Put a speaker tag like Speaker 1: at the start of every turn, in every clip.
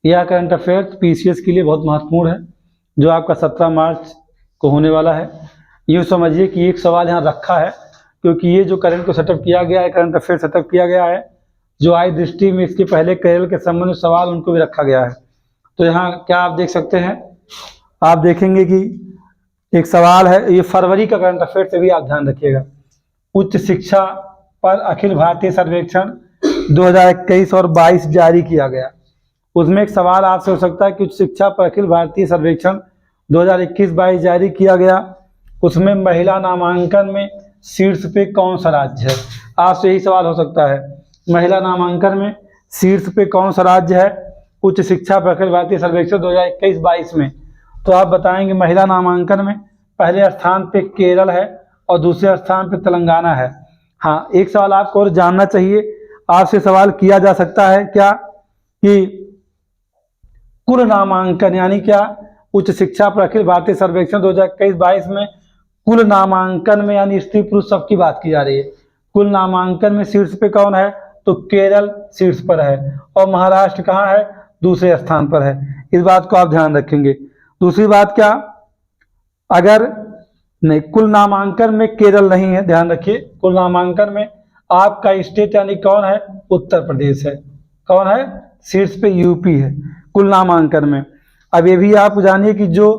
Speaker 1: यह current affairs PCS के लिए बहुत महत्वपूर्ण है, जो आपका 17 मार्च को होने वाला है। यूँ समझिए कि एक सवाल यहाँ रखा है, क्योंकि ये जो करंट को सेटअप किया गया है, करंट अफेयर सेटअप किया गया है, जो आई दृष्टि में इसके पहले केरल के संबंध में सवाल उनको भी रखा गया है। तो यहाँ क्या आप देख सकते हैं, आप देखेंगे कि एक सवाल है, ये फरवरी का करंट अफेयर से भी आप ध्यान रखिएगा। उच्च शिक्षा पर अखिल भारतीय सर्वेक्षण 2021 और 22 जारी किया गया। उसमें एक सवाल आपसे हो सकता है कि उच्च शिक्षा पर अखिल भारतीय सर्वेक्षण 2021-22 जारी किया गया, उसमें महिला नामांकन में शीर्ष पे कौन सा राज्य है। आपसे यही सवाल हो सकता है, महिला नामांकन में शीर्ष पे कौन सा राज्य है उच्च शिक्षा पर अखिल भारतीय सर्वेक्षण 2021-22 में। तो आप बताएंगे महिला नामांकन में पहले स्थान पे केरल है और दूसरे स्थान पे तेलंगाना है। हाँ, एक सवाल आपको और जानना चाहिए, आपसे सवाल किया जा सकता है क्या कि कुल नामांकन यानी क्या उच्च शिक्षा पर अखिल भारतीय सर्वेक्षण 2021-22 में कुल नामांकन में यानी स्त्री पुरुष सबकी बात की जा रही है। कुल नामांकन में शीर्ष पे कौन है, तो केरल शीर्ष पर है और महाराष्ट्र कहाँ है, दूसरे स्थान पर है। इस बात को आप ध्यान रखेंगे। दूसरी बात क्या, अगर नहीं कुल नामांकन में केरल नहीं है, ध्यान रखिए, कुल नामांकन में आपका स्टेट यानी कौन है, उत्तर प्रदेश है। कौन है, शीर्ष पे यूपी है कुल नामांकन में। अब ये भी आप जानिए कि जो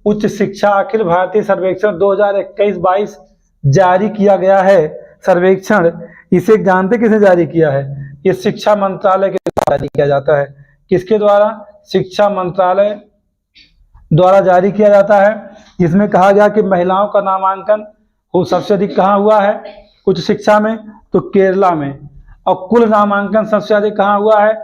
Speaker 1: उच्च शिक्षा अखिल भारतीय सर्वेक्षण 2021-22 जारी किया गया है सर्वेक्षण, इसे जानते किसने जारी किया है, ये शिक्षा मंत्रालय के द्वारा जारी किया जाता है। किसके द्वारा, शिक्षा मंत्रालय द्वारा जारी किया जाता है। जिसमें कहा गया कि महिलाओं का नामांकन वो सबसे अधिक कहाँ हुआ है उच्च शिक्षा में, तो केरला में, और कुल नामांकन सबसे अधिक कहाँ हुआ है,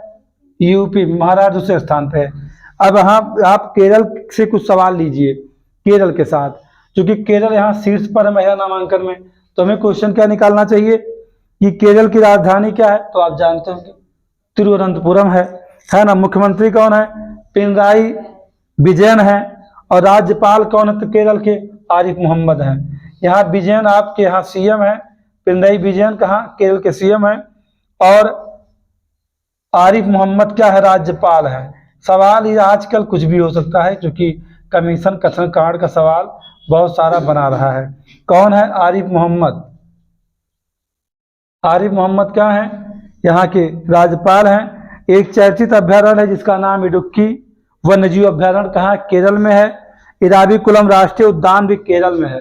Speaker 1: यूपी, महाराष्ट्र दूसरे स्थान पे है। अब आप केरल से कुछ सवाल लीजिए केरल के साथ, क्योंकि केरल यहाँ शीर्ष पर है महिला नामांकन में। तो हमें क्वेश्चन क्या निकालना चाहिए कि केरल की राजधानी क्या है, तो आप जानते होंगे तिरुवनंतपुरम है ना। मुख्यमंत्री कौन है, पिनराई विजयन है, और राज्यपाल कौन है, तो केरल के आरिफ मोहम्मद हैं। यहाँ विजयन आपके यहाँ सीएम है, पिनराई विजयन कहाँ, केरल के सीएम है, और आरिफ मोहम्मद क्या है, राज्यपाल है। सवाल ये आजकल कुछ भी हो सकता है, क्योंकि कमीशन कथन कांड का सवाल बहुत सारा बना रहा है। कौन है, आरिफ मोहम्मद। आरिफ मोहम्मद क्या है, यहाँ के राज्यपाल हैं। एक चर्चित अभ्यारण्य है जिसका नाम इडुक्की वन्यजीव अभ्यारण्य कहाँ, केरल में है। इराविकुलम राष्ट्रीय उद्यान भी केरल में है।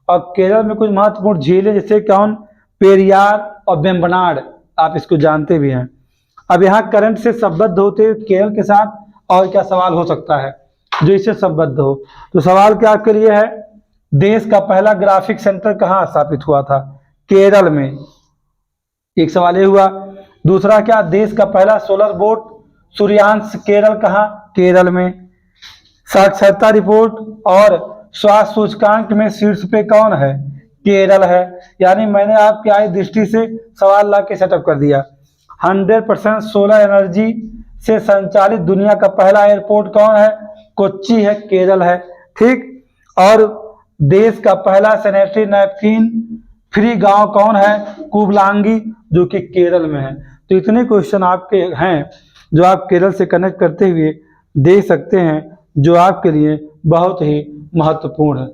Speaker 1: और केरल में कुछ महत्वपूर्ण झीलें जैसे कौन, पेरियार और वेम्बनाड, आप इसको जानते भी हैं। अब यहाँ करंट से संबद्ध होते हुए केरल के साथ और क्या सवाल हो सकता है जो इससे संबद्ध हो। तो सवाल क्या आपके लिए है, देश का पहला ग्राफिक सेंटर कहाँ स्थापित हुआ था, केरल में, एक सवाल ये हुआ। दूसरा क्या, देश का पहला सोलर बोट सूर्यांश केरल कहाँ, केरल में। साक्षरता रिपोर्ट और स्वास्थ्य सूचकांक में शीर्ष पे कौन है, केरल है। यानी मैंने आपकी आय दृष्टि से सवाल ला के सेटअप कर दिया। 100% सोलर एनर्जी से संचालित दुनिया का पहला एयरपोर्ट कौन है, कोच्चि है, केरल है, ठीक। और देश का पहला सैनिटरी नैपकिन फ्री गांव कौन है, कुबलांगी, जो कि केरल में है। तो इतने क्वेश्चन आपके हैं जो आप केरल से कनेक्ट करते हुए देख सकते हैं, जो आपके लिए बहुत ही महत्वपूर्ण है।